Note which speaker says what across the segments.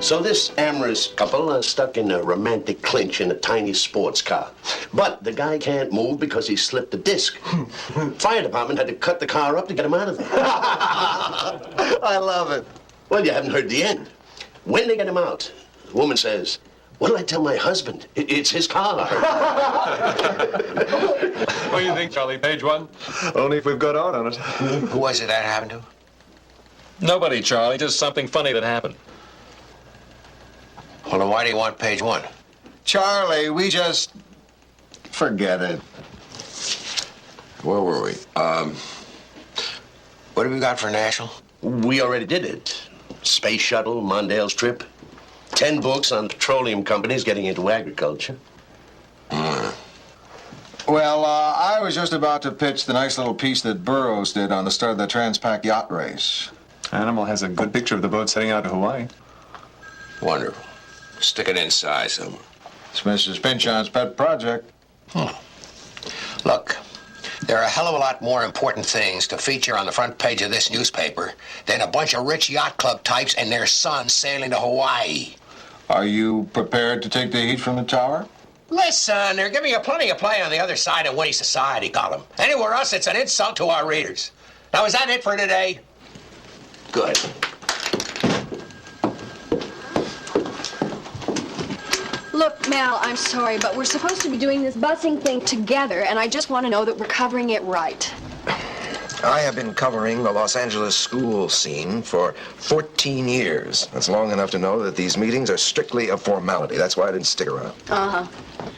Speaker 1: So this amorous couple are stuck in a romantic clinch in a tiny sports car. But the guy can't move because he slipped a disc. Fire department had to cut the car up to get him out of there.
Speaker 2: I love it.
Speaker 1: Well, you haven't heard the end. When they get him out, the woman says, "What'll I tell my husband? It's his car."
Speaker 3: What do you think, Charlie? Page one?
Speaker 2: Only if we've got art on it.
Speaker 4: Who was it that happened to?
Speaker 3: Nobody, Charlie. Just something funny that happened.
Speaker 4: Well, then why do you want page one?
Speaker 2: Charlie, we just... Forget it.
Speaker 4: Where were we? What have we got for national?
Speaker 1: We already did it. Space shuttle, Mondale's trip. 10 books on petroleum companies getting into agriculture.
Speaker 2: Well, I was just about to pitch the nice little piece that Burroughs did on the start of the Transpac yacht race.
Speaker 5: Animal has a good picture of the boat setting out to Hawaii.
Speaker 4: Wonderful. Stick it inside somewhere.
Speaker 2: It's Mrs. Pynchon's pet project.
Speaker 4: Look, there are a hell of a lot more important things to feature on the front page of this newspaper than a bunch of rich yacht club types and their sons sailing to Hawaii.
Speaker 2: Are you prepared to take the heat from the tower?
Speaker 4: Listen, they're giving you plenty of play on the other side of Winnie Society column. Anywhere else, it's an insult to our readers. Now, is that it for today? Good.
Speaker 6: Look, Mal, I'm sorry, but we're supposed to be doing this busing thing together, and I just want to know that we're covering it right.
Speaker 7: I have been covering the Los Angeles school scene for 14 years. That's long enough to know that these meetings are strictly a formality. That's why I didn't stick around.
Speaker 6: Uh-huh.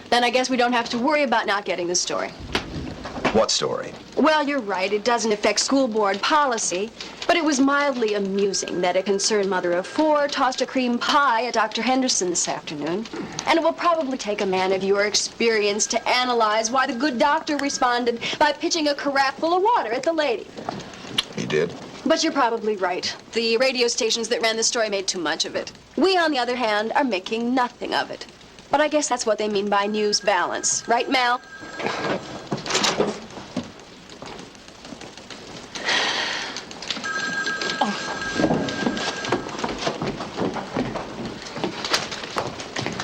Speaker 6: Then I guess we don't have to worry about not getting the story.
Speaker 7: What story?
Speaker 6: Well, you're right. It doesn't affect school board policy, but it was mildly amusing that a concerned mother of four tossed a cream pie at Dr. Henderson this afternoon. And it will probably take a man of your experience to analyze why the good doctor responded by pitching a carafe full of water at the lady.
Speaker 7: He did?
Speaker 6: But you're probably right. The radio stations that ran the story made too much of it. We, on the other hand, are making nothing of it. But I guess that's what they mean by news balance. Right, Mal?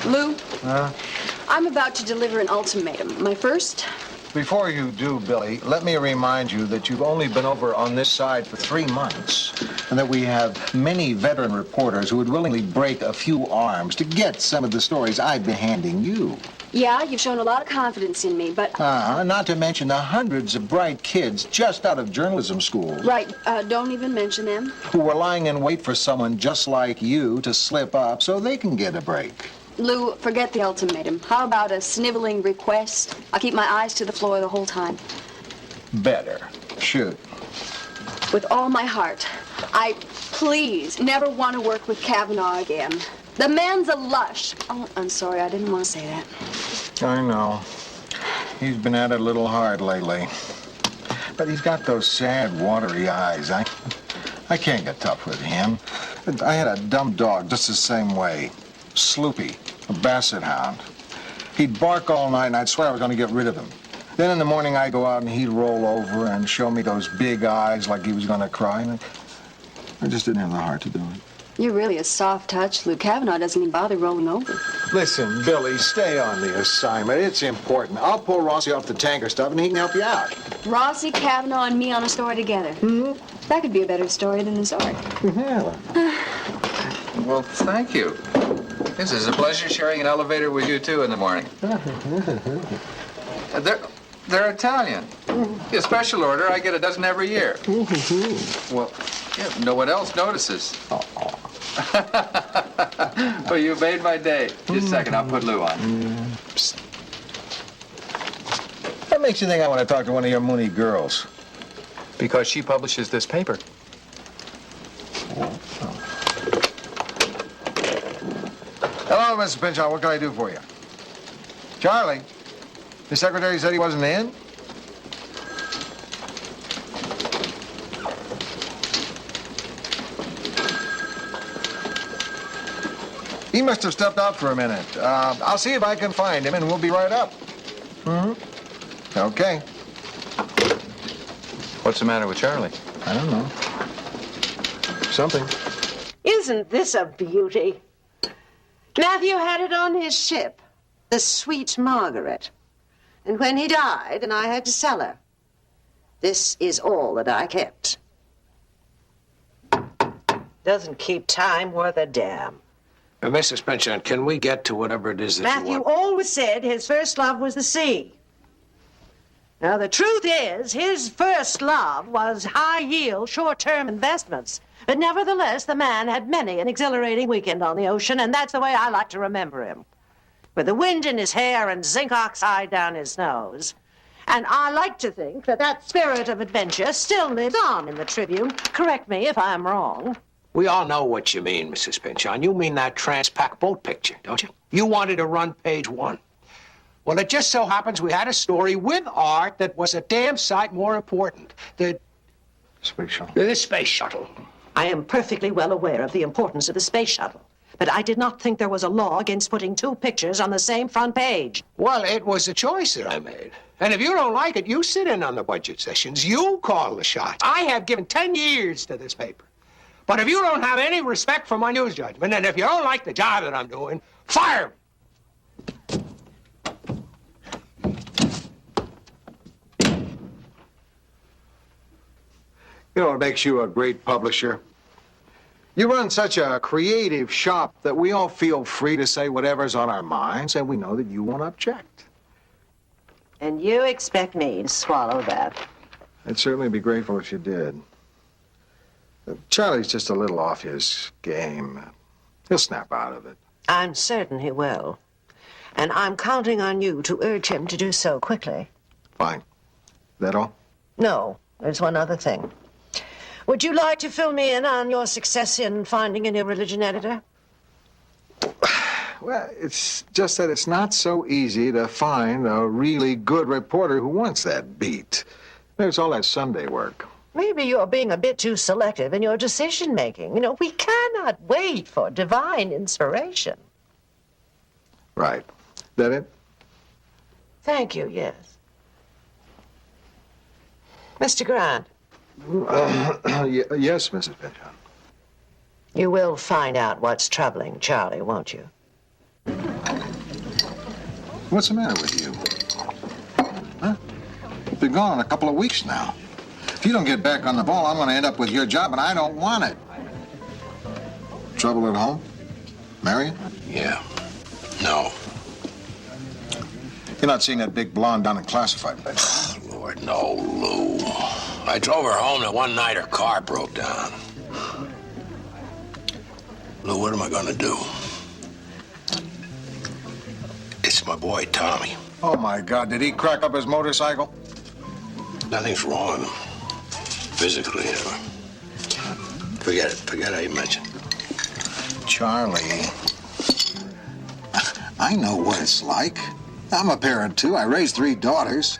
Speaker 6: Lou, I'm about to deliver an ultimatum. My first?
Speaker 2: Before you do, Billy, let me remind you that you've only been over on this side for 3 months, and that we have many veteran reporters who would willingly break a few arms to get some of the stories I've been handing you.
Speaker 6: Yeah, you've shown a lot of confidence in me, but...
Speaker 2: Not to mention the hundreds of bright kids just out of journalism school.
Speaker 6: Right, don't even mention them.
Speaker 2: Who were lying in wait for someone just like you to slip up so they can get a break.
Speaker 6: Lou, forget the ultimatum. How about a sniveling request? I'll keep my eyes to the floor the whole time.
Speaker 2: Better. Shoot.
Speaker 6: With all my heart, I please never want to work with Kavanaugh again. The man's a lush. Oh, I'm sorry, I didn't want to say that.
Speaker 2: I know. He's been at it a little hard lately. But he's got those sad, watery eyes. I can't get tough with him. I had a dumb dog just the same way. Sloopy, a basset hound. He'd bark all night, and I'd swear I was going to get rid of him. Then in the morning, I'd go out, and he'd roll over and show me those big eyes like he was going to cry. And I just didn't have the heart to do it.
Speaker 6: You're really a soft touch, Lou. Kavanaugh doesn't even bother rolling over.
Speaker 2: Listen, Billy, stay on the assignment. It's important. I'll pull Rossi off the tanker stuff, and he can help you out.
Speaker 6: Rossi, Kavanaugh, and me on a story together. Mm-hmm. That could be a better story than the story.
Speaker 2: Yeah.
Speaker 8: Well, thank you. This is a pleasure sharing an elevator with you, too, in the morning. They're Italian. A special order, I get a dozen every year. Well, yeah, no one else notices. Well, you made my day. Just a second, I'll put Lou on.
Speaker 2: Psst. What makes you think I want to talk to one of your Mooney girls?
Speaker 5: Because she publishes this paper.
Speaker 2: Hello, Mr. Pinchot. What can I do for you? Charlie, the secretary said he wasn't in? He must have stepped out for a minute. I'll see if I can find him, and we'll be right up. Mm-hmm. Okay.
Speaker 5: What's the matter with Charlie?
Speaker 2: I don't know. Something.
Speaker 9: Isn't this a beauty? Matthew had it on his ship, the Sweet Margaret. And when he died, and I had to sell her, this is all that I kept. Doesn't keep time worth a damn.
Speaker 4: Mrs. Pynchon, can we get to whatever it is that
Speaker 9: Matthew
Speaker 4: you want?
Speaker 9: always said his first love was the sea. Now, the truth is, his first love was high-yield, short-term investments. But nevertheless, the man had many an exhilarating weekend on the ocean, and that's the way I like to remember him. With the wind in his hair and zinc oxide down his nose. And I like to think that that spirit of adventure still lives on in the Tribune. Correct me if I'm wrong.
Speaker 4: We all know what you mean, Mrs. Pynchon. You mean that Transpac boat picture, don't you? You wanted to run page 1. Well, it just so happens we had a story with art that was a damn sight more important. The
Speaker 2: Space shuttle.
Speaker 4: The space shuttle.
Speaker 9: I am perfectly well aware of the importance of the space shuttle. But I did not think there was a law against putting 2 pictures on the same front page.
Speaker 4: Well, it was a choice that I made. And if you don't like it, you sit in on the budget sessions. You call the shots. I have given 10 years to this paper. But if you don't have any respect for my news judgment, and if you don't like the job that I'm doing, fire me.
Speaker 2: You know what makes you a great publisher? You run such a creative shop that we all feel free to say whatever's on our minds, and we know that you won't object.
Speaker 9: And you expect me to swallow that?
Speaker 2: I'd certainly be grateful if you did. Charlie's just a little off his game. He'll snap out of it.
Speaker 9: I'm certain he will. And I'm counting on you to urge him to do so quickly.
Speaker 2: Fine. That all?
Speaker 9: No, there's one other thing. Would you like to fill me in on your success in finding an irreligion editor?
Speaker 2: Well, it's just that it's not so easy to find a really good reporter who wants that beat. There's all that Sunday work.
Speaker 9: Maybe you're being a bit too selective in your decision-making. You know, we cannot wait for divine inspiration.
Speaker 2: Right. That it?
Speaker 9: Thank you, yes. Mr. Grant.
Speaker 2: Yes, Mrs. Pynchon.
Speaker 9: You will find out what's troubling Charlie, won't you?
Speaker 2: What's the matter with you? Huh? You've been gone a couple of weeks now. If you don't get back on the ball, I'm going to end up with your job, and I don't want it. Trouble at home? Marion?
Speaker 4: Yeah. No.
Speaker 2: You're not seeing that big blonde down in classified.
Speaker 4: Lord, no, Lou. I drove her home, and one night her car broke down. Lou, what am I gonna do? It's my boy, Tommy.
Speaker 2: Oh, my God. Did he crack up his motorcycle?
Speaker 4: Nothing's wrong with him. Physically, anyway. Forget it. Forget how you mentioned.
Speaker 2: Charlie, I know what it's like. I'm a parent, too. I raised 3 daughters.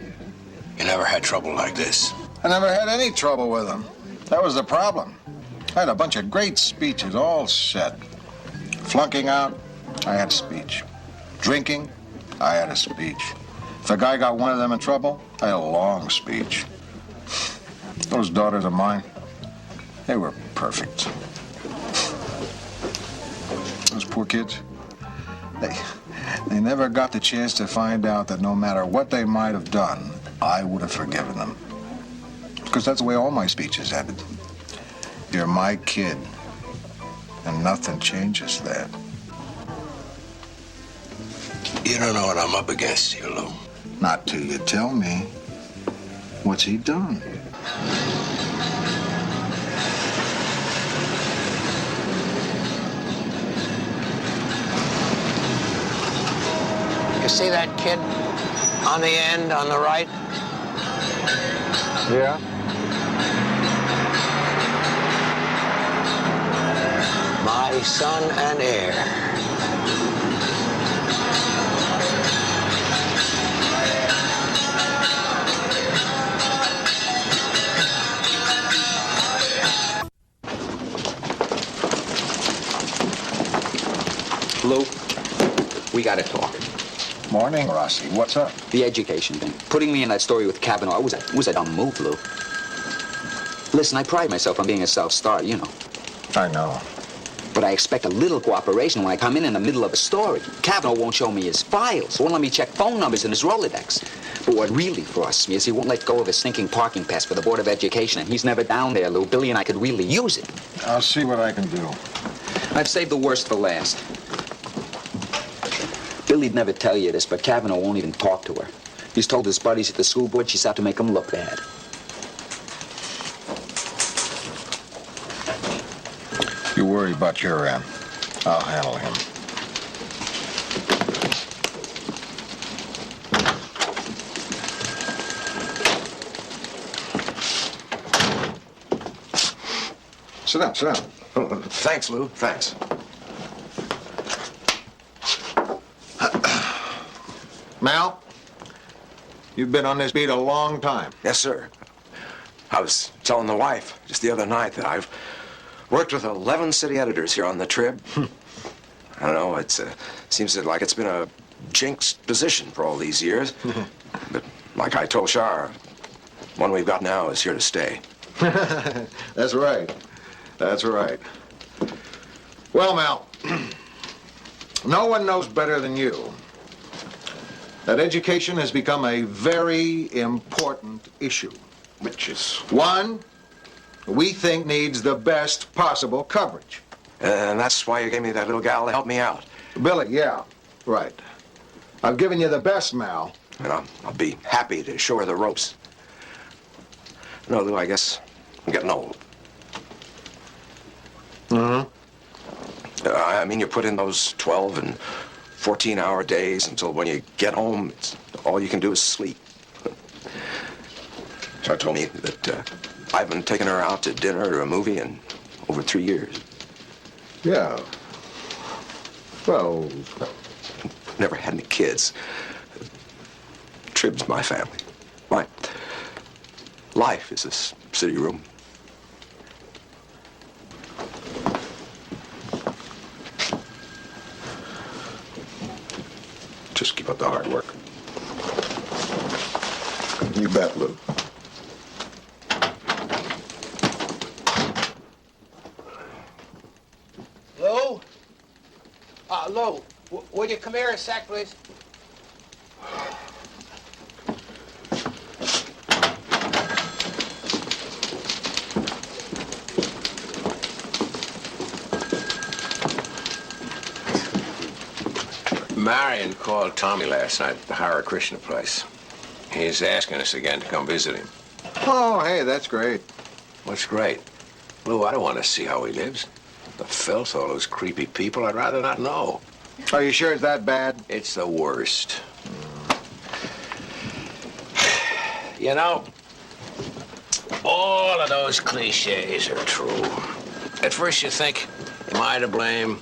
Speaker 4: You never had trouble like this.
Speaker 2: I never had any trouble with them. That was the problem. I had a bunch of great speeches all set. Flunking out, I had a speech. Drinking, I had a speech. If a guy got one of them in trouble, I had a long speech. Those daughters of mine, they were perfect. Those poor kids, they never got the chance to find out that no matter what they might have done, I would have forgiven them. Because that's the way all my speeches ended. You're my kid, and nothing changes that.
Speaker 4: You don't know what I'm up against, you Lou.
Speaker 2: Not till you tell me. What's he done?
Speaker 4: You see that kid on the end, on the right?
Speaker 2: Yeah?
Speaker 4: My son and heir.
Speaker 10: Lou, we gotta talk.
Speaker 2: Morning, Rossi. What's up?
Speaker 10: The education thing. Putting me in that story with Kavanaugh was a dumb move, Lou. Listen, I pride myself on being a self-starter, you know.
Speaker 2: I know.
Speaker 10: But I expect a little cooperation when I come in the middle of a story. Kavanaugh won't show me his files. Won't let me check phone numbers in his Rolodex. But what really frosts me is he won't let go of his stinking parking pass for the Board of Education, and he's never down there, Lou. Billy and I could really use it.
Speaker 2: I'll see what I can do.
Speaker 10: I've saved the worst for last. Billy'd never tell you this, but Kavanaugh won't even talk to her. He's told his buddies at the school board she's out to make him look bad.
Speaker 2: You worry about your end. I'll handle him. Sit down, sit down.
Speaker 7: Oh, thanks, Lou. Thanks.
Speaker 2: Mal, you've been on this beat a long time.
Speaker 7: Yes, sir. I was telling the wife just the other night that I've worked with 11 city editors here on the Trib. I don't know, it seems like it's been a jinxed position for all these years. But like I told Shar, one we've got now is here to stay.
Speaker 2: That's right. That's right. Well, Mal, no one knows better than you that education has become a very important issue.
Speaker 7: Which is...
Speaker 2: One we think needs the best possible coverage.
Speaker 7: And that's why you gave me that little gal to help me out.
Speaker 2: Billy, yeah, right. I've given you the best, Mal.
Speaker 7: And I'll be happy to show her the ropes. No, Lou, I guess I'm getting old.
Speaker 2: Mm-hmm.
Speaker 7: I mean, you put in those 12 and 14-hour days until when you get home, all you can do is sleep. Shar told me that I haven't taken her out to dinner or a movie in over 3 years.
Speaker 2: Yeah. Well...
Speaker 7: Never had any kids. Trib's my family. My life is this city room. Just keep up the hard work.
Speaker 2: You bet, Lou.
Speaker 4: Lou? Lou, would you come here a sec, please? Marion called Tommy last night at the Hare Krishna place. He's asking us again to come visit him.
Speaker 2: Oh, hey, that's great.
Speaker 4: What's great? Lou, I don't want to see how he lives. The filth, all those creepy people, I'd rather not know.
Speaker 2: Are you sure it's that bad?
Speaker 4: It's the worst. You know, all of those cliches are true. At first you think, am I to blame?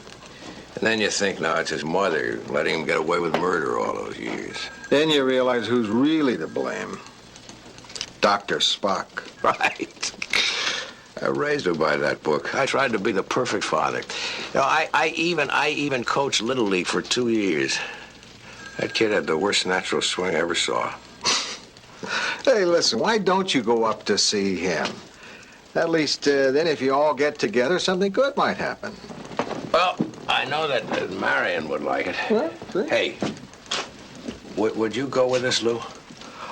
Speaker 4: And then you think, no, it's his mother letting him get away with murder all those years.
Speaker 2: Then you realize who's really to blame. Dr. Spock.
Speaker 4: Right. I raised her by that book. I tried to be the perfect father. You know, I even coached Little League for 2 years. That kid had the worst natural swing I ever saw.
Speaker 2: Hey, listen, why don't you go up to see him? At least then if you all get together, something good might happen.
Speaker 4: Well, I know that Marion would like it.
Speaker 2: Well, see?
Speaker 4: Hey, would you go with us, Lou?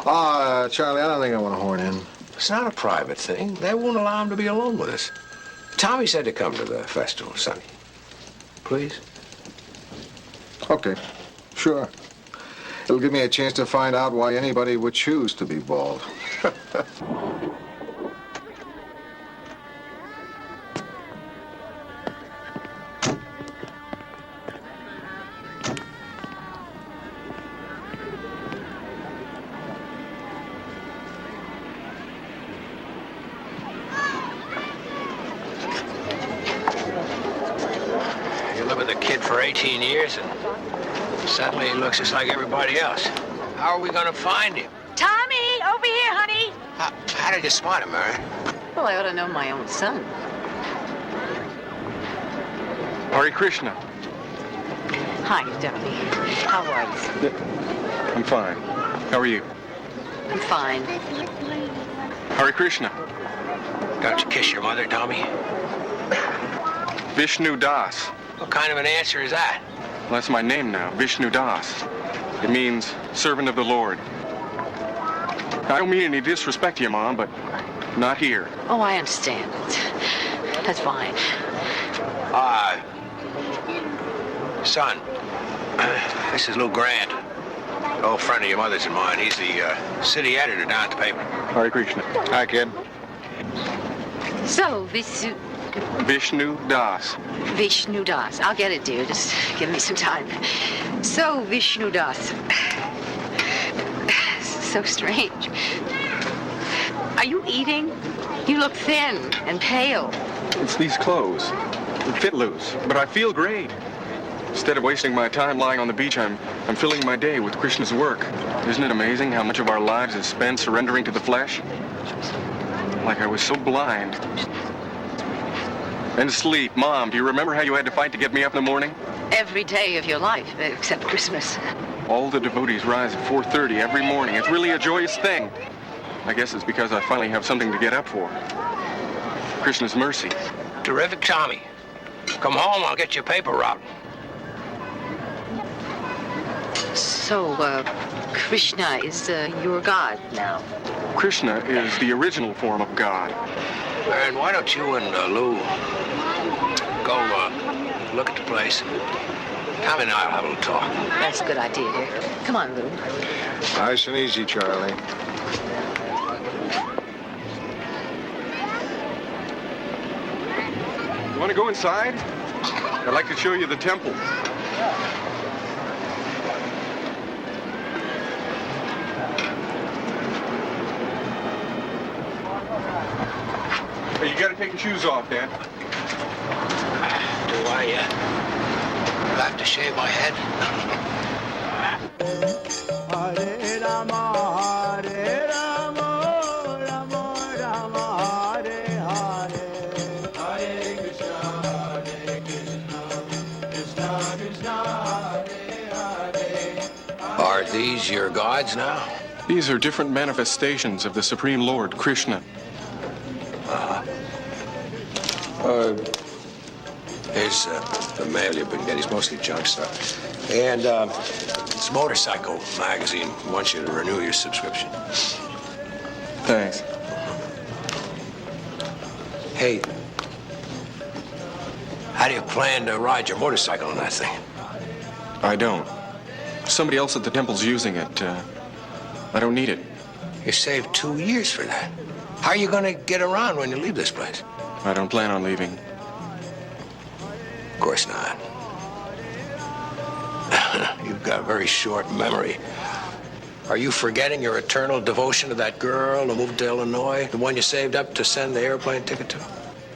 Speaker 2: Charlie, I don't think I want to horn in.
Speaker 4: It's not a private thing. They won't allow him to be alone with us. Tommy said to come to the festival, Sonny. Please?
Speaker 2: Okay, sure. It'll give me a chance to find out why anybody would choose to be bald.
Speaker 4: You live with a kid for 18 years, and suddenly he looks just like everybody else. How are we going to find him?
Speaker 11: Tommy, over here, honey.
Speaker 4: How did you spot him, Mary?
Speaker 11: Well, I ought to know my own son.
Speaker 5: Hare Krishna.
Speaker 11: Hi, darling. How are you?
Speaker 5: I'm fine. How are you?
Speaker 11: I'm fine.
Speaker 5: Hare Krishna.
Speaker 4: Don't you kiss your mother, Tommy?
Speaker 5: Vishnu Das.
Speaker 4: What kind of an answer is that?
Speaker 5: Well, that's my name now, Vishnu Das. It means servant of the Lord. I don't mean any disrespect to you, Mom, but not here.
Speaker 11: Oh, I understand. That's fine.
Speaker 4: Son, this is Lou Grant. Old friend of your mother's and mine. He's the city editor down at the paper.
Speaker 5: Hare Krishna.
Speaker 2: Hi, kid.
Speaker 11: So,
Speaker 5: Vishnu Das.
Speaker 11: Vishnu Das. I'll get it, dear. Just give me some time. So, Vishnu Das. So strange. Are you eating? You look thin and pale.
Speaker 5: It's these clothes. They fit loose, but I feel great. Instead of wasting my time lying on the beach, I'm filling my day with Krishna's work. Isn't it amazing how much of our lives is spent surrendering to the flesh? Like I was so blind. And sleep. Mom, do you remember how you had to fight to get me up in the morning?
Speaker 11: Every day of your life, except Christmas.
Speaker 5: All the devotees rise at 4:30 every morning. It's really a joyous thing. I guess it's because I finally have something to get up for. Krishna's mercy.
Speaker 4: Terrific, Tommy. Come home, I'll get your paper route.
Speaker 11: So, Krishna is your god now.
Speaker 5: Krishna is the original form of God.
Speaker 4: And why don't you and Lou go look at the place? Tommy and I'll have a little talk.
Speaker 11: That's a good idea, dear. Come on, Lou.
Speaker 2: Nice and easy, Charlie.
Speaker 5: You want to go inside? I'd like to show you the temple. Hey, you gotta take your shoes off, Dad.
Speaker 4: Do I have to shave my head?
Speaker 12: Hare Rama, Hare Rama, Rama Rama, Hare Hare. Hare Krishna, Krishna Krishna, Hare Hare.
Speaker 4: Are these your gods now?
Speaker 5: These are different manifestations of the Supreme Lord, Krishna.
Speaker 4: Here's the mail you've been getting. It's mostly junk stuff. And it's Motorcycle magazine wants you to renew your subscription.
Speaker 5: Thanks.
Speaker 4: Hey, how do you plan to ride your motorcycle on that thing?
Speaker 5: I don't. Somebody else at the temple's using it. I don't need it.
Speaker 4: You saved 2 years for that. How are you going to get around when you leave this place?
Speaker 5: I don't plan on leaving.
Speaker 4: Of course not. You've got a very short memory. Are you forgetting your eternal devotion to that girl who moved to Illinois? The one you saved up to send the airplane ticket to?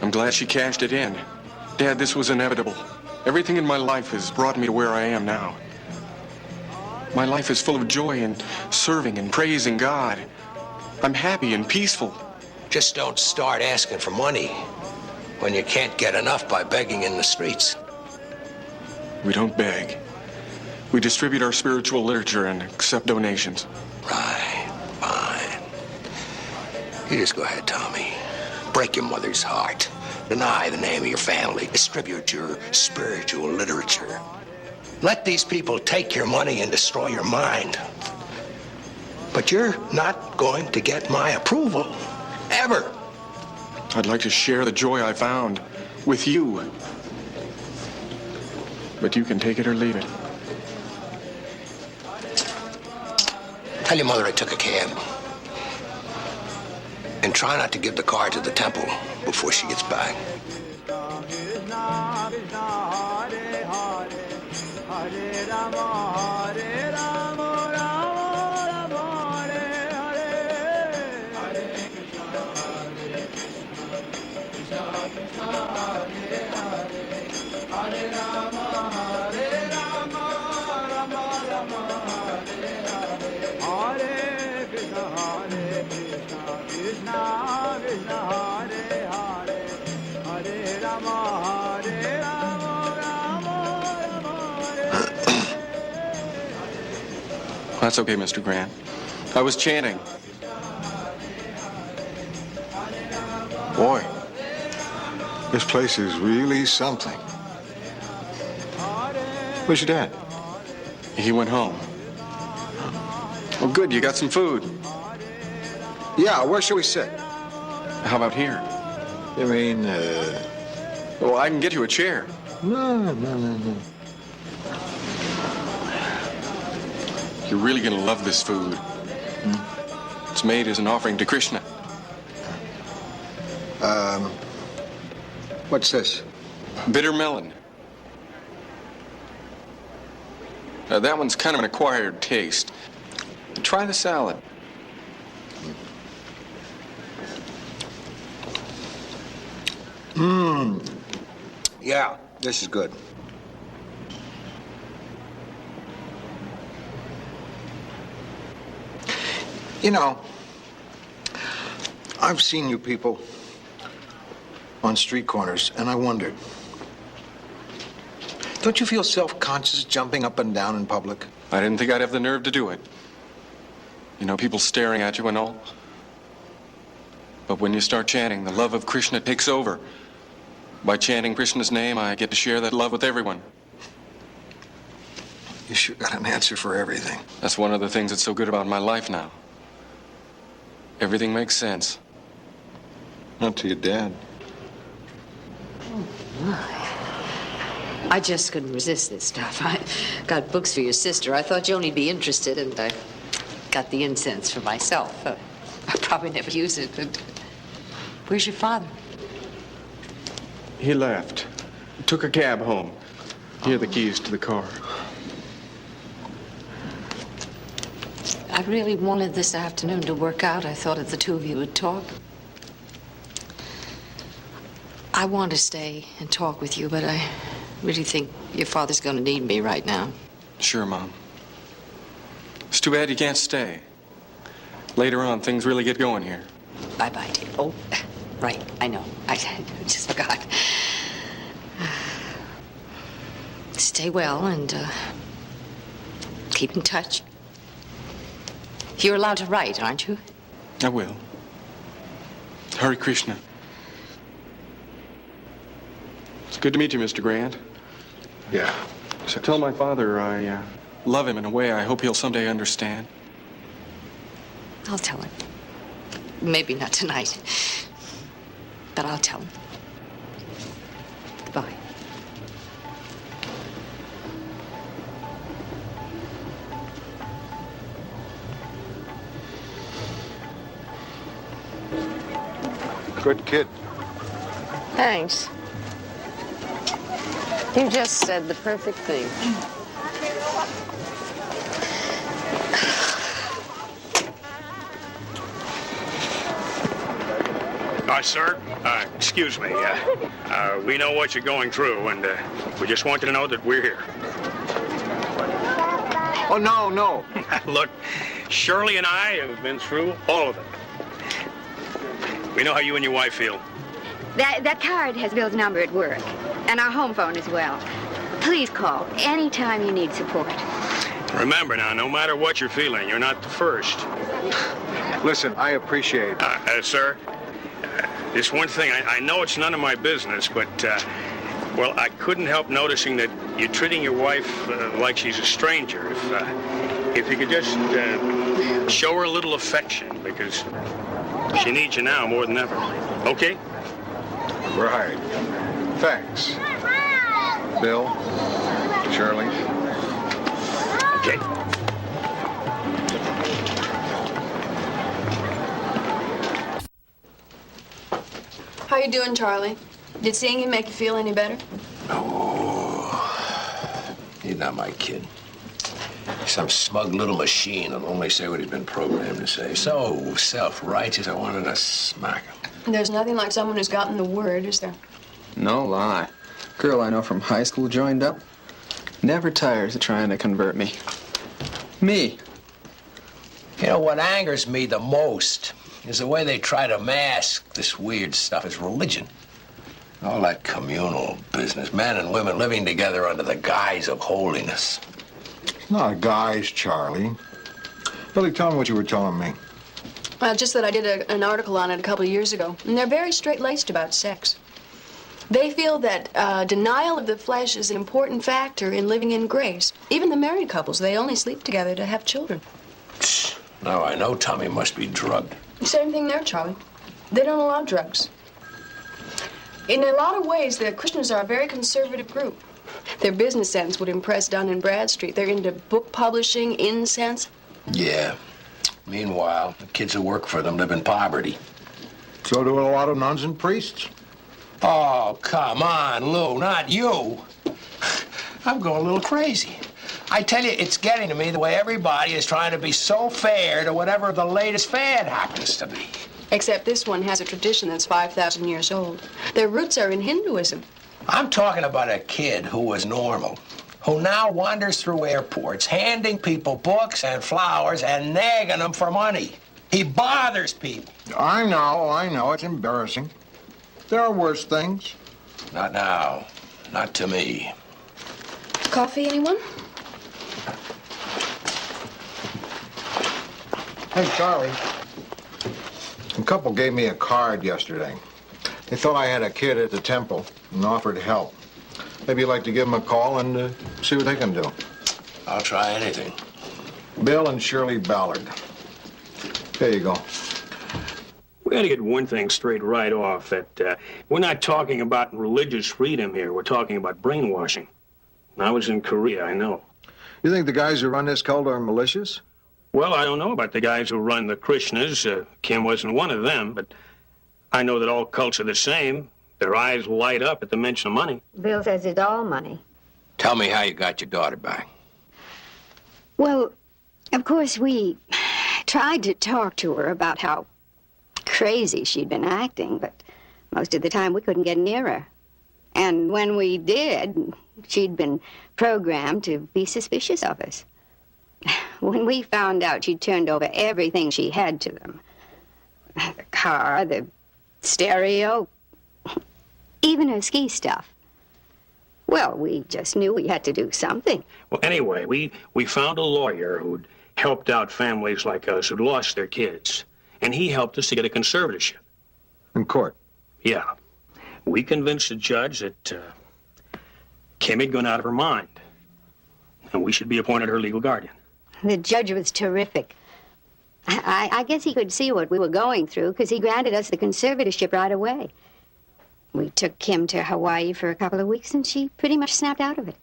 Speaker 5: I'm glad she cashed it in. Dad, this was inevitable. Everything in my life has brought me to where I am now. My life is full of joy and serving and praising God. I'm happy and peaceful.
Speaker 4: Just don't start asking for money when you can't get enough by begging in the streets.
Speaker 5: We don't beg. We distribute our spiritual literature and accept donations.
Speaker 4: Right, fine. You just go ahead, Tommy. Break your mother's heart. Deny the name of your family. Distribute your spiritual literature. Let these people take your money and destroy your mind. But you're not going to get my approval. Ever.
Speaker 5: I'd like to share the joy I found with you. But you can take it or leave it.
Speaker 4: Tell your mother I took a cab. And try not to give the car to the temple before she gets back.
Speaker 12: Hare Rama, Hare Rama, Rama Rama, Hare Hare. Hare Krishna, Krishna Krishna, Hare Hare. Hare Rama, Hare Rama, Rama Rama, Hare Hare. Hare Krishna, Krishna Krishna, Hare Hare. Hare Rama, Hare Rama.
Speaker 5: That's okay, Mr. Grant. I was chanting.
Speaker 4: Boy.
Speaker 2: This place is really something. Where's your dad?
Speaker 5: He went home. Well, good. You got some food.
Speaker 2: Yeah, where shall we sit?
Speaker 5: How about here?
Speaker 2: You mean,
Speaker 5: Well, I can get you a chair.
Speaker 2: No.
Speaker 5: You're really gonna love this food. It's made as an offering to Krishna.
Speaker 2: What's this?
Speaker 5: Bitter melon. That one's kind of an acquired taste. Try the salad.
Speaker 2: Yeah, this is good. You know, I've seen you people on street corners, and I wondered, don't you feel self-conscious jumping up and down in public?
Speaker 5: I didn't think I'd have the nerve to do it. You know, people staring at you and all. But when you start chanting, the love of Krishna takes over. By chanting Krishna's name, I get to share that love with everyone.
Speaker 2: You sure got an answer for everything.
Speaker 5: That's one of the things that's so good about my life now. Everything makes sense.
Speaker 2: Not to your dad.
Speaker 13: I just couldn't resist this stuff. I got books for your sister. I thought Joni'd be interested, and I got the incense for myself. I probably never use it, but where's your father?
Speaker 5: He left. Took a cab home. Here are the keys to the car.
Speaker 13: I really wanted this afternoon to work out. I thought if the two of you would talk. I want to stay and talk with you, but I really think your father's going to need me right now.
Speaker 5: Sure, Mom. It's too bad you can't stay. Later on, things really get going here.
Speaker 13: Bye-bye, dear. Oh, right, I know. I just forgot. Stay well and keep in touch. You're allowed to write, aren't you?
Speaker 5: I will. Hare Krishna. It's good to meet you, Mr. Grant.
Speaker 2: Yeah.
Speaker 5: So tell my father I love him in a way I hope he'll someday understand.
Speaker 13: I'll tell him. Maybe not tonight, but I'll tell him. Goodbye.
Speaker 2: Good kid.
Speaker 13: Thanks. You just said the perfect thing.
Speaker 14: Sir, excuse me. We know what you're going through, and we just want you to know that we're here.
Speaker 2: Oh, no.
Speaker 14: Look, Shirley and I have been through all of it. We know how you and your wife feel.
Speaker 11: That card has Bill's number at work, and our home phone as well. Please call anytime you need support.
Speaker 14: Remember now, no matter what you're feeling, you're not the first.
Speaker 2: Listen, I appreciate it.
Speaker 14: Sir, this one thing, I know it's none of my business, but, well, I couldn't help noticing that you're treating your wife like she's a stranger. If you could just show her a little affection, because she needs you now more than ever. Okay?
Speaker 2: Right. Thanks. Bill, Shirley.
Speaker 14: Okay.
Speaker 6: How you doing, Charlie? Did seeing him make you feel any better?
Speaker 1: Oh, he's not my kid. He's some smug little machine that'll only say what he's been programmed to say. So self-righteous, I wanted to smack him.
Speaker 6: There's nothing like someone who's gotten the word, is there?
Speaker 15: No lie. Girl I know from high school joined up. Never tires of trying to convert me. Me.
Speaker 16: You know, what angers me the most is the way they try to mask this weird stuff as religion.
Speaker 1: All that communal business, men and women living together under the guise of holiness.
Speaker 2: Not guys, Charlie. Billy, tell me what you were telling me.
Speaker 6: Well, just that I did an article on it a couple of years ago, and they're very straight-laced about sex. They feel that denial of the flesh is an important factor in living in grace. Even the married couples, they only sleep together to have children.
Speaker 16: Now I know Tommy must be drugged.
Speaker 6: Same thing there, Charlie. They don't allow drugs. In a lot of ways, the Christians are a very conservative group. Their business sense would impress Dun and Bradstreet. They're into book publishing, incense.
Speaker 16: Yeah. Meanwhile, the kids who work for them live in poverty.
Speaker 2: So do a lot of nuns and priests.
Speaker 16: Oh, come on, Lou, not you. I'm going a little crazy. I tell you, it's getting to me the way everybody is trying to be so fair to whatever the latest fad happens to be.
Speaker 6: Except this one has a tradition that's 5,000 years old. Their roots are in Hinduism.
Speaker 16: I'm talking about a kid who was normal, who now wanders through airports, handing people books and flowers and nagging them for money. He bothers people.
Speaker 2: I know. It's embarrassing. There are worse things.
Speaker 16: Not now. Not to me.
Speaker 6: Coffee, anyone?
Speaker 2: Hey, Charlie. A couple gave me a card yesterday. They thought I had a kid at the temple and offered help. Maybe you'd like to give them a call and see what they can do.
Speaker 16: I'll try anything.
Speaker 2: Bill and Shirley Ballard. There you go.
Speaker 14: We got to get one thing straight right off, that we're not talking about religious freedom here. We're talking about brainwashing. I was in Korea, I know.
Speaker 2: You think the guys who run this cult are malicious?
Speaker 14: Well, I don't know about the guys who run the Krishnas. Kim wasn't one of them, but I know that all cults are the same. Their eyes light up at the mention of money.
Speaker 11: Bill says it's all money.
Speaker 16: Tell me how you got your daughter back.
Speaker 11: Well, of course, we tried to talk to her about how crazy she'd been acting, but most of the time we couldn't get near her. And when we did, she'd been programmed to be suspicious of us. When we found out she'd turned over everything she had to them, the car, the stereo, even her ski stuff, well, we just knew we had to do something.
Speaker 14: Well, anyway, we found a lawyer who'd helped out families like us who'd lost their kids, and he helped us to get a conservatorship.
Speaker 2: In court?
Speaker 14: Yeah. We convinced the judge that Kim had gone out of her mind, and we should be appointed her legal guardian.
Speaker 11: The judge was terrific. I guess he could see what we were going through, because he granted us the conservatorship right away. We took Kim to Hawaii for a couple of weeks, and she pretty much snapped out of it.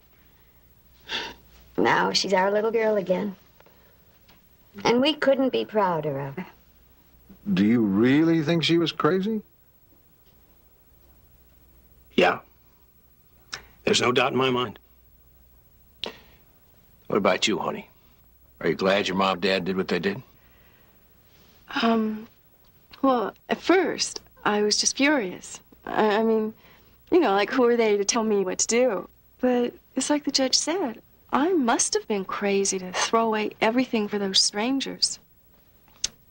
Speaker 11: Now she's our little girl again. And we couldn't be prouder of her.
Speaker 2: Do you really think she was crazy?
Speaker 14: Yeah. There's no doubt in my mind. What about you, honey? Are you glad your mom and dad did what they did?
Speaker 17: Well, at first, I was just furious. I mean, you know, like, who are they to tell me what to do? But it's like the judge said, I must have been crazy to throw away everything for those strangers.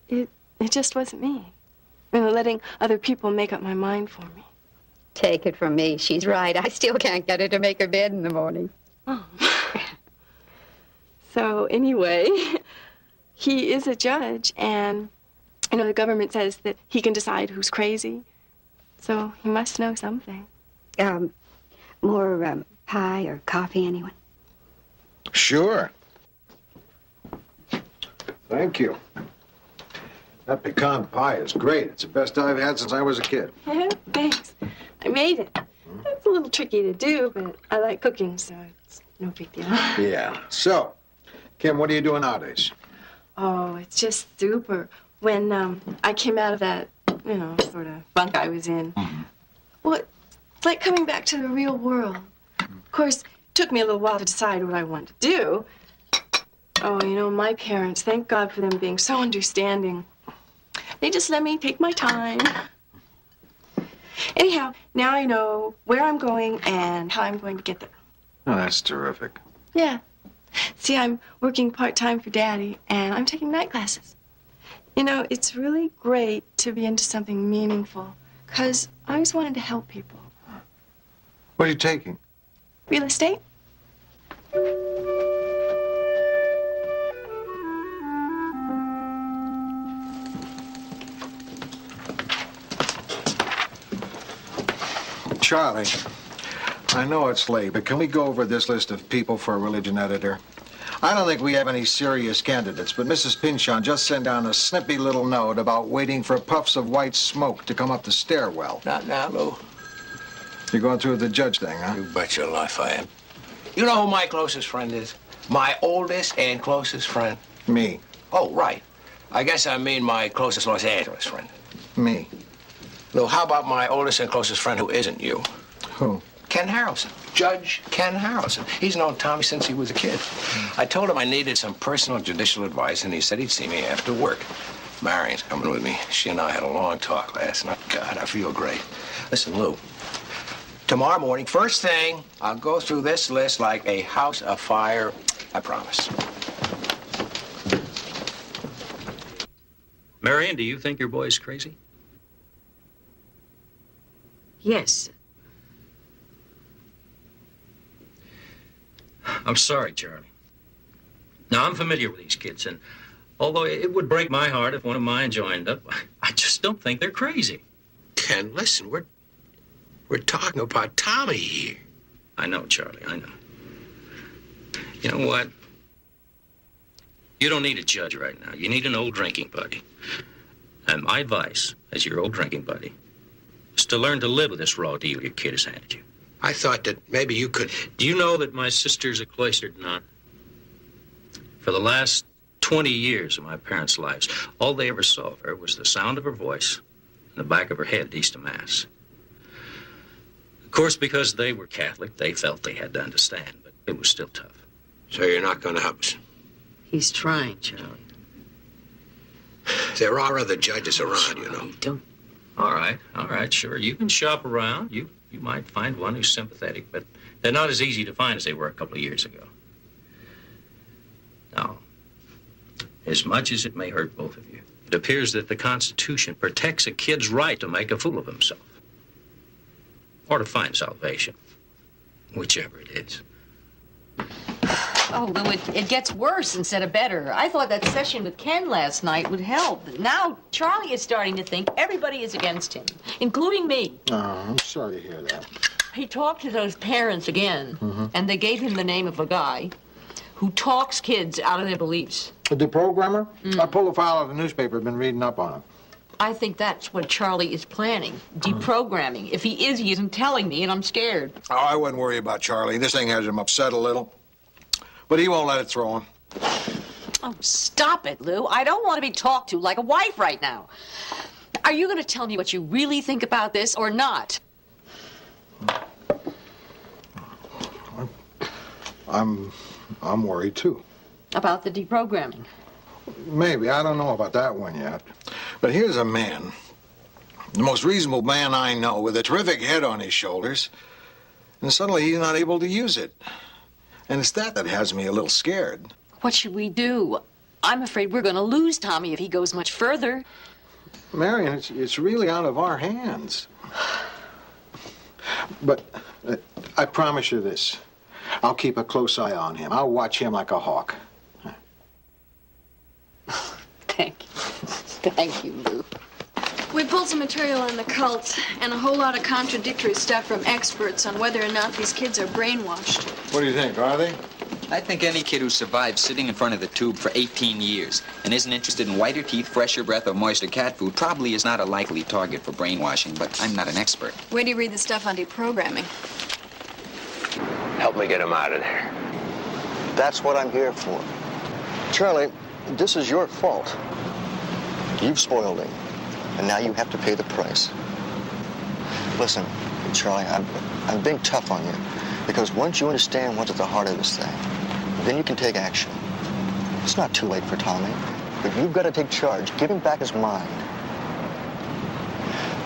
Speaker 17: It just wasn't me. You know, letting other people make up my mind for me.
Speaker 11: Take it from me, she's right. I still can't get her to make her bed in the morning.
Speaker 17: Oh. So anyway, he is a judge, and, you know, the government says that he can decide who's crazy. So he must know something.
Speaker 11: More pie or coffee, anyone?
Speaker 2: Sure. Thank you. That pecan pie is great. It's the best I've had since I was a kid.
Speaker 17: Yeah, thanks. I made it. It's a little tricky to do, but I like cooking, so it's no big deal.
Speaker 2: Yeah. So, Kim, what are you doing nowadays?
Speaker 17: Oh, it's just super. When I came out of that, you know, sort of funk I was in, well, it's like coming back to the real world. Of course, it took me a little while to decide what I wanted to do. Oh, you know, my parents, thank God for them being so understanding. They just let me take my time. Anyhow, now I know where I'm going and how I'm going to get there.
Speaker 2: Oh, that's terrific.
Speaker 17: Yeah. See, I'm working part-time for Daddy, and I'm taking night classes. You know, it's really great to be into something meaningful, because I always wanted to help people.
Speaker 2: What are you taking?
Speaker 17: Real estate?
Speaker 2: Charlie, I know it's late, but can we go over this list of people for a religion editor? I don't think we have any serious candidates, but Mrs. Pinchon just sent down a snippy little note about waiting for puffs of white smoke to come up the stairwell.
Speaker 16: Not now, Lou.
Speaker 2: You're going through with the judge thing, huh?
Speaker 16: You bet your life I am. You know who my closest friend is? My oldest and closest friend.
Speaker 2: Me.
Speaker 16: Oh, right. I guess I mean my closest Los Angeles friend.
Speaker 2: Me.
Speaker 16: Lou, how about my oldest and closest friend who isn't you?
Speaker 2: Who?
Speaker 16: Ken Harrelson. Judge Ken Harrelson. He's known Tommy since he was a kid. I told him I needed some personal judicial advice, and he said he'd see me after work. Marion's coming with me. She and I had a long talk last night. God, I feel great. Listen, Lou. Tomorrow morning, first thing, I'll go through this list like a house afire. I promise.
Speaker 3: Marion, do you think your boy's crazy?
Speaker 13: Yes.
Speaker 3: I'm sorry, Charlie. Now, I'm familiar with these kids, and although it would break my heart if one of mine joined up, I just don't think they're crazy.
Speaker 16: Ken, listen, we're talking about Tommy here.
Speaker 3: I know, Charlie, I know. You know what? You don't need a judge right now. You need an old drinking buddy. And my advice, as your old drinking buddy, is to learn to live with this raw deal your kid has handed you.
Speaker 16: I thought that maybe you could...
Speaker 3: Do you know that my sister's a cloistered nun? For the last 20 years of my parents' lives, all they ever saw of her was the sound of her voice and the back of her head at Easter Mass. Of course, because they were Catholic, they felt they had to understand, but it was still tough.
Speaker 16: So you're not going to help us?
Speaker 13: He's trying, Charlie.
Speaker 16: There are other judges around, you know.
Speaker 13: Don't.
Speaker 3: All right, sure. You can shop around. You might find one who's sympathetic, but they're not as easy to find as they were a couple of years ago. Now, as much as it may hurt both of you, it appears that the Constitution protects a kid's right to make a fool of himself. Or to find salvation. Whichever it is.
Speaker 13: Oh, Lou, it gets worse instead of better. I thought that session with Ken last night would help. Now Charlie is starting to think everybody is against him, including me.
Speaker 2: Oh, I'm sorry to hear that.
Speaker 13: He talked to those parents again, and they gave him the name of a guy who talks kids out of their beliefs.
Speaker 2: The deprogrammer? I pulled a file out of the newspaper. I've been reading up on him.
Speaker 13: I think that's what Charlie is planning, deprogramming. If he is, he isn't telling me, and I'm scared.
Speaker 2: Oh, I wouldn't worry about Charlie. This thing has him upset a little. But he won't let it throw him.
Speaker 13: Oh, stop it, Lou. I don't want to be talked to like a wife right now. Are you going to tell me what you really think about this or not?
Speaker 2: I'm worried, too.
Speaker 13: About the deprogramming?
Speaker 2: Maybe. I don't know about that one yet. But here's a man, the most reasonable man I know, with a terrific head on his shoulders, and suddenly he's not able to use it. And it's that has me a little scared.
Speaker 13: What should we do? I'm afraid we're going to lose Tommy if he goes much further.
Speaker 2: Marion, it's really out of our hands. But I promise you this. I'll keep a close eye on him. I'll watch him like a hawk.
Speaker 13: Thank you. Thank you, Lou.
Speaker 6: We pulled some material on the cult and a whole lot of contradictory stuff from experts on whether or not these kids are brainwashed.
Speaker 2: What do you think? Are they?
Speaker 10: I think any kid who survived sitting in front of the tube for 18 years and isn't interested in whiter teeth, fresher breath, or moister cat food probably is not a likely target for brainwashing, but I'm not an expert.
Speaker 6: Where do you read the stuff on deprogramming?
Speaker 16: Help me get him out of there.
Speaker 18: That's what I'm here for. Charlie, this is your fault. You've spoiled him, and now you have to pay the price. Listen, Charlie, I'm being tough on you, because once you understand what's at the heart of this thing, then you can take action. It's not too late for Tommy, but you've got to take charge. Give him back his mind.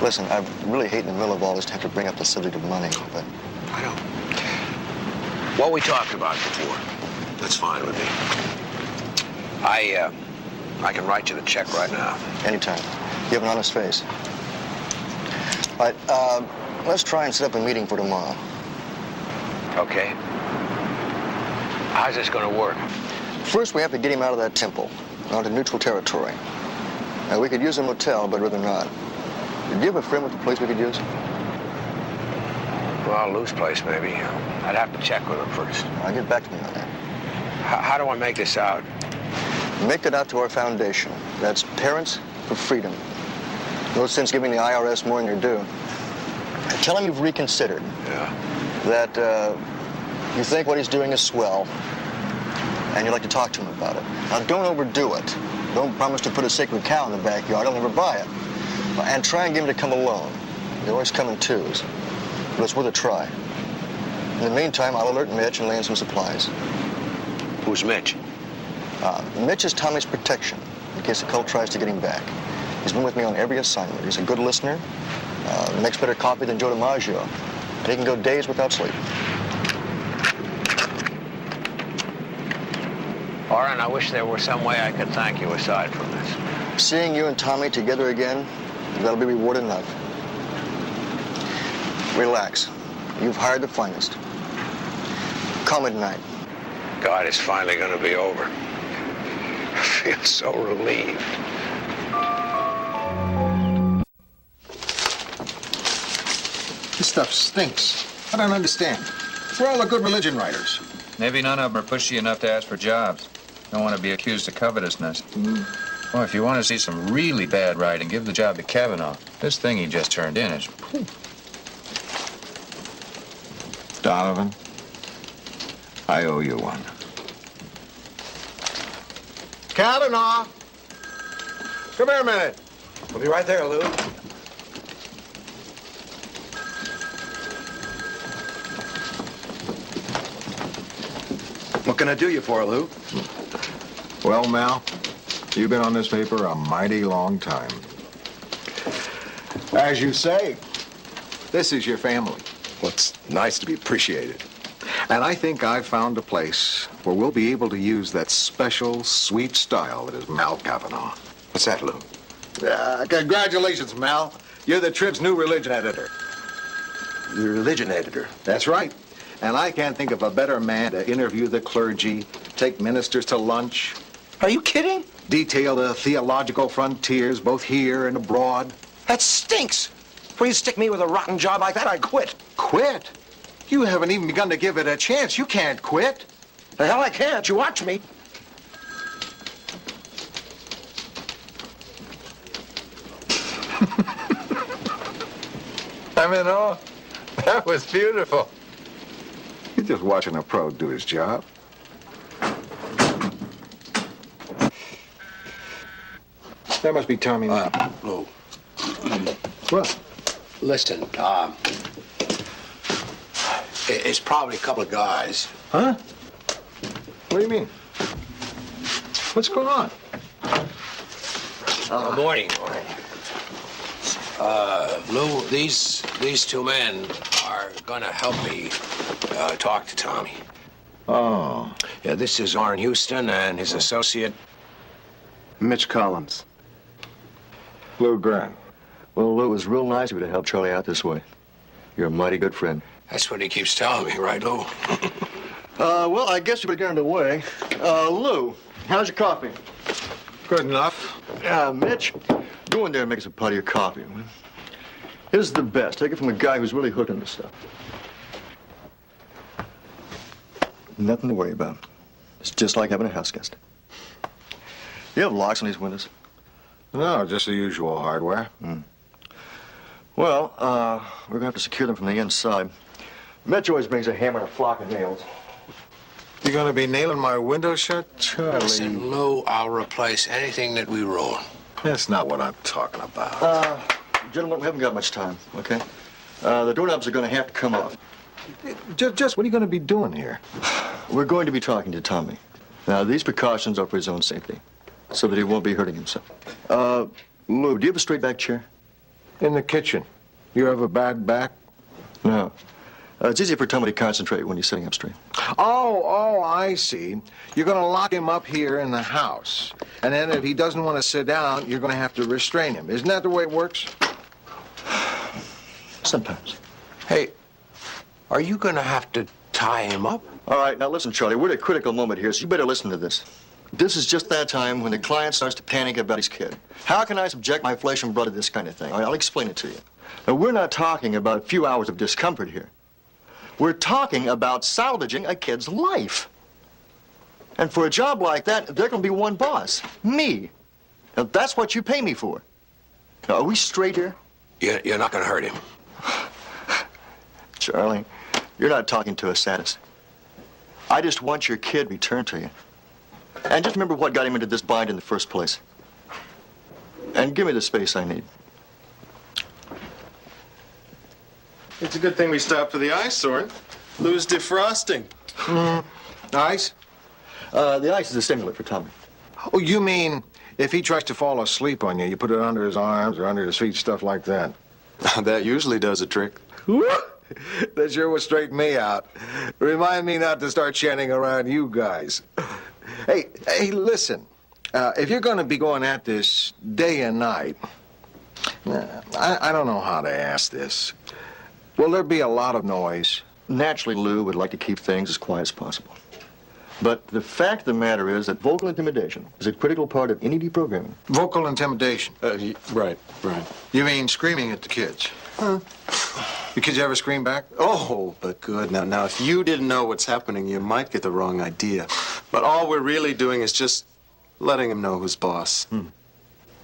Speaker 18: Listen, I really hate in the middle of all this to have to bring up the subject of money, but...
Speaker 16: I don't... What we talked about before, that's fine with me. I can write you the check right now.
Speaker 18: Anytime. You have an honest face. All right, let's try and set up a meeting for tomorrow.
Speaker 16: Okay. How's this going to work?
Speaker 18: First, we have to get him out of that temple, onto neutral territory. Now, we could use a motel, but rather not. Do you have a friend with the place we could use?
Speaker 16: Grandma Lou's place, maybe. I'd have to check with her first.
Speaker 18: I'll get back to me on that.
Speaker 16: How do I make this out?
Speaker 18: Make it out to our foundation. That's Parents for Freedom. No sense giving the IRS more than you're due. And tell him you've reconsidered.
Speaker 16: Yeah.
Speaker 18: That you think what he's doing is swell, and you'd like to talk to him about it. Now, don't overdo it. Don't promise to put a sacred cow in the backyard. I'll never buy it. And try and get him to come alone. They always come in twos. But it's worth a try. In the meantime, I'll alert Mitch and land some supplies.
Speaker 16: Who's Mitch?
Speaker 18: Mitch is Tommy's protection in case the cult tries to get him back. He's been with me on every assignment. He's a good listener, makes better coffee than Joe DiMaggio, and he can go days without sleep.
Speaker 16: Orrin, I wish there were some way I could thank you aside from this.
Speaker 18: Seeing you and Tommy together again, that'll be reward enough. Relax. You've hired the finest. Call me tonight.
Speaker 16: God, it's finally going to be over. I feel so relieved.
Speaker 2: This stuff stinks. I don't understand. We're all the good religion writers.
Speaker 8: Maybe none of them are pushy enough to ask for jobs. Don't want to be accused of covetousness. Well, if you want to see some really bad writing, give the job to Kavanaugh. This thing he just turned in is...
Speaker 2: Donovan, I owe you one. Kavanaugh! Come here a minute.
Speaker 7: We'll be right there, Lou. What can I do you for, Lou?
Speaker 2: Well, Mal, you've been on this paper a mighty long time. As you say, this is your family.
Speaker 7: Well, it's nice to be appreciated.
Speaker 2: And I think I've found a place where we'll be able to use that special, sweet style that is Mal Kavanaugh.
Speaker 7: What's that, Lou?
Speaker 2: Congratulations, Mal. You're the Trib's new religion editor.
Speaker 7: The religion editor?
Speaker 2: That's right. And I can't think of a better man to interview the clergy, take ministers to lunch.
Speaker 16: Are you kidding?
Speaker 2: Detail the theological frontiers, both here and abroad.
Speaker 16: That stinks. Before you stick me with a rotten job like that, I'd quit.
Speaker 2: Quit? You haven't even begun to give it a chance. You can't quit.
Speaker 16: The hell I can't. You watch me.
Speaker 2: I'm in awe. That was beautiful. You're just watching a pro do his job. That must be Tommy.
Speaker 16: Lou.
Speaker 2: What?
Speaker 16: Listen, it's probably a couple of guys.
Speaker 2: Huh? What do you mean? What's going on?
Speaker 16: Good morning. Lou, these two men are gonna help me talk to Tommy.
Speaker 2: Oh.
Speaker 16: Yeah, this is Orrin Houston and his associate.
Speaker 18: Mitch Collins.
Speaker 2: Lou Grant.
Speaker 18: Well, Lou, it was real nice of you to help Charlie out this way. You're a mighty good friend.
Speaker 16: That's what he keeps telling me, right, Lou?
Speaker 18: Well, I guess we better get underway. Lou, how's your coffee?
Speaker 2: Good enough.
Speaker 18: Mitch, go in there and make us a pot of your coffee. This is the best. Take it from a guy who's really hooked on this stuff. Nothing to worry about. It's just like having a house guest. You have locks on these windows?
Speaker 2: No, just the usual hardware.
Speaker 18: Well, we're gonna have to secure them from the inside. Mitch always brings a hammer and a flock of nails.
Speaker 2: You gonna be nailing my window shut, Charlie?
Speaker 16: Listen, Lou, I'll replace anything that we ruin.
Speaker 2: That's not what I'm talking about.
Speaker 18: Gentlemen, we haven't got much time, okay? The doorknobs are gonna have to come off.
Speaker 2: Just what are you gonna be doing here?
Speaker 18: We're going to be talking to Tommy. Now, these precautions are for his own safety, so that he won't be hurting himself. Lou, do you have a straight back chair?
Speaker 2: In the kitchen. You have a bad back?
Speaker 18: No. It's easier for Tommy to concentrate when he's sitting up straight.
Speaker 2: Oh, I see. You're going to lock him up here in the house. And then if he doesn't want to sit down, you're going to have to restrain him. Isn't that the way it works?
Speaker 18: Sometimes.
Speaker 16: Hey, are you going to have to tie him up?
Speaker 18: All right, now listen, Charlie, we're at a critical moment here, so you better listen to this. This is just that time when the client starts to panic about his kid. How can I subject my flesh and blood to this kind of thing? I'll explain it to you. Now, we're not talking about a few hours of discomfort here. We're talking about salvaging a kid's life. And for a job like that, there can be one boss, me. Now, that's what you pay me for. Now, are we straight here?
Speaker 4: You're not going to hurt him.
Speaker 18: Charlie, you're not talking to a sadist. I just want your kid returned to you. And just remember what got him into this bind in the first place. And give me the space I need.
Speaker 2: It's a good thing we stopped for the ice, Soren. Lou's defrosting. Ice?
Speaker 18: The ice is a stimulant for Tommy.
Speaker 2: Oh, you mean if he tries to fall asleep on you, you put it under his arms or under his feet, stuff like that?
Speaker 15: That usually does a trick.
Speaker 2: That sure would straighten me out. Remind me not to start chanting around you guys. Hey, listen. If you're going to be going at this day and night, I don't know how to ask this. Will there be a lot of noise?
Speaker 18: Naturally, Lou would like to keep things as quiet as possible. But the fact of the matter is that vocal intimidation is a critical part of any deprogramming.
Speaker 2: Vocal intimidation?
Speaker 15: Right.
Speaker 2: You mean screaming at the kids? Huh? The kids ever scream back?
Speaker 15: Oh, but good. Now, if you didn't know what's happening, you might get the wrong idea. But all we're really doing is just letting him know who's boss.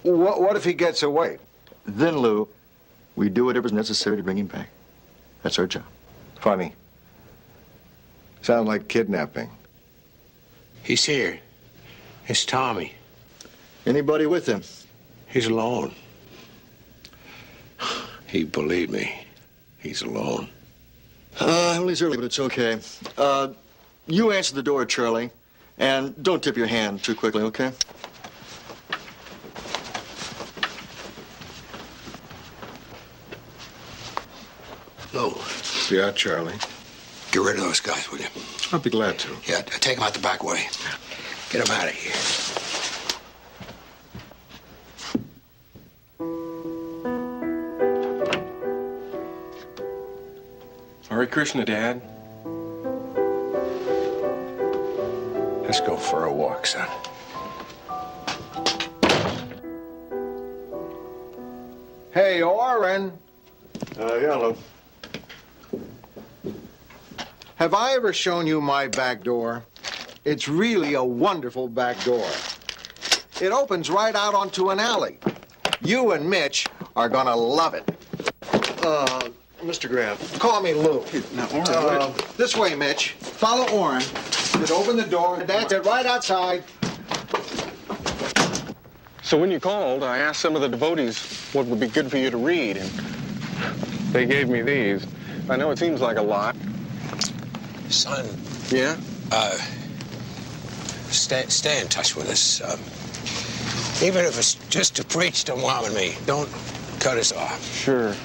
Speaker 2: What if he gets away?
Speaker 18: Then, Lou, we do whatever's necessary to bring him back. That's our job.
Speaker 2: Funny. Sounds like kidnapping.
Speaker 16: He's here. It's Tommy.
Speaker 18: Anybody with him?
Speaker 16: He's alone. He believed me. He's alone.
Speaker 18: Well, he's early, but it's okay. You answer the door, Charlie, and don't tip your hand too quickly, okay?
Speaker 16: Lou.
Speaker 2: Yeah, Charlie.
Speaker 16: Get rid of those guys, will you?
Speaker 2: I'll be glad to.
Speaker 16: Yeah, take them out the back way. Get them out of here.
Speaker 5: Hare Krishna, Dad.
Speaker 16: Let's go for a walk, son.
Speaker 2: Hey, Orrin.
Speaker 18: Yeah, Lou.
Speaker 2: Have I ever shown you my back door? It's really a wonderful back door. It opens right out onto an alley. You and Mitch are gonna love it.
Speaker 18: Mr. Graham.
Speaker 2: Call me Lou.
Speaker 15: Now, Orrin,
Speaker 2: This way, Mitch. Follow Orrin. Just open the door, and that's it, right outside.
Speaker 5: So when you called, I asked some of the devotees what would be good for you to read, and they gave me these. I know it seems like a lot.
Speaker 16: Son.
Speaker 5: Yeah?
Speaker 16: Stay in touch with us. Even if it's just to preach to Mom and me, don't cut us off.
Speaker 5: Sure. Well,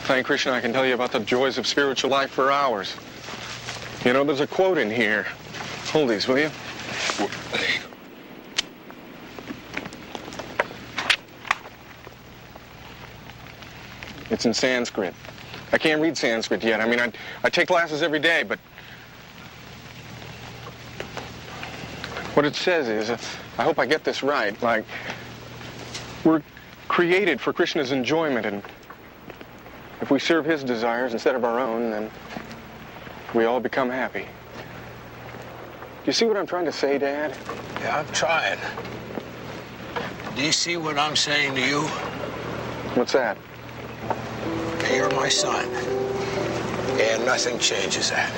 Speaker 5: thank Krishna, I can tell you about the joys of spiritual life for hours. You know, there's a quote in here. Hold these, will you? It's in Sanskrit. I can't read Sanskrit yet. I mean, I take classes every day, but what it says is, I hope I get this right, like, we're created for Krishna's enjoyment, and if we serve his desires instead of our own, then we all become happy. Do you see what I'm trying to say, Dad?
Speaker 16: Yeah, I'm trying. Do you see what I'm saying to you?
Speaker 5: What's that?
Speaker 16: You're my son, and nothing changes that.